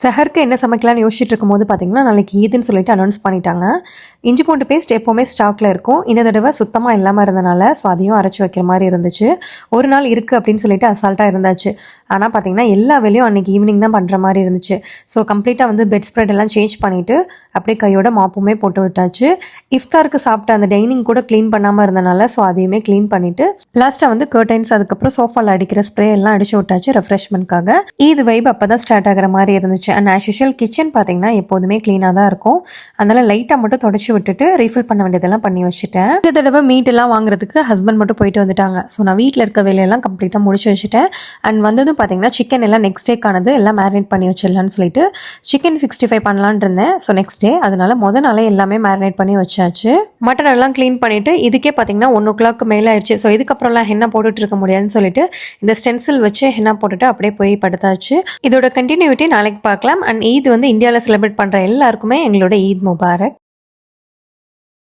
சஹருக்கு என்ன சமைக்கலாம்னு யோசிச்சுட்டு இருக்கும்போது பார்த்தீங்கன்னா நாளைக்கு ஈதுன்னு சொல்லிட்டு அனௌன்ஸ் பண்ணிட்டாங்க. இஞ்சி பூண்டு பேஸ்ட் எப்போவுமே ஸ்டாக்ல இருக்கும். இந்த தடவை சுத்தமாக இல்லாமல் இருந்தனால ஸோ அதையும் அரைச்சி வைக்கிற மாதிரி இருந்துச்சு. ஒரு நாள் இருக்குது அப்படின்னு சொல்லிட்டு அசால்ட்டாக இருந்தாச்சு. ஆனால் பார்த்தீங்கன்னா எல்லா வேலையும் அன்றைக்கி ஈவினிங் தான் பண்ணுற மாதிரி இருந்துச்சு. ஸோ கம்ப்ளீட்டாக வந்து பெட் ஸ்ப்ரெட் எல்லாம் சேஞ்ச் பண்ணிவிட்டு அப்படியே கையோட மாப்புமே போட்டு விட்டாச்சு. இஃப்தாருக்கு சாப்பிட்ட அந்த டைனிங் கூட க்ளீன் பண்ணாமல் இருந்தனால ஸோ அதையுமே க்ளீன் பண்ணிவிட்டு லாஸ்ட்டாக வந்து கர்டைன்ஸ் அதுக்கப்புறம் சோஃபாவில் அடிக்கிற ஸ்ப்ரே எல்லாம் அடிச்சு விட்டாச்சு ரெஃப்ரெஷ்மெண்ட்காக. ஈது வைப் அப்போ தான் ஸ்டார்ட் ஆகிற மாதிரி இருந்துச்சு. அண்ட் ஆஸ் யூஷுவல் கிச்சன் பார்த்தீங்கன்னா எப்போதுமே க்ளீனாக தான் இருக்கும். அதனால் லைட்டாக மட்டும் தொடச்சி விட்டுட்டு ரீஃபில் பண்ண வேண்டியதெல்லாம் பண்ணி வச்சுட்டேன். இந்த தடவை மீட் எல்லாம் வாங்குறதுக்கு ஹஸ்பண்ட் மட்டும் போயிட்டு வந்துட்டாங்க. ஸோ நான் வீட்டில் இருக்க வேலையெல்லாம் கம்ப்ளீட்டாக முடிச்சு வச்சுட்டேன். அண்ட் வந்ததும் பார்த்தீங்கன்னா சிக்கன் எல்லாம் நெக்ஸ்ட் டேக்கானது எல்லாம் மேரினேட் பண்ணி வச்சிடலான்னு சொல்லிட்டு சிக்கன் 65 பண்ணலான் இருந்தேன். ஸோ நெக்ஸ்ட் டே அதனால முதல் நாளே எல்லாமே மேரினேட் பண்ணி வச்சாச்சு. மட்டன் எல்லாம் க்ளீன் பண்ணிவிட்டு இதுக்கே பார்த்தீங்கன்னா 1 o'clock மேலே ஆயிடுச்சு. ஸோ இதுக்கப்புறம்லாம் ஹென்னா போட்டுட்டு இருக்க முடியாதுன்னு சொல்லிட்டு இந்த ஸ்டென்சில் வச்சு ஹென்னா போட்டுட்டு அப்படியே போய் படுத்தாச்சு. இதோட கண்டினியூட்டி நாளைக்கு பார்க்கலாம். அண்ட் ஈத் வந்து இந்தியாவில் செலிப்ரேட் பண்ணுற எல்லாருக்குமே எங்களோட ஈத் முபாரக்.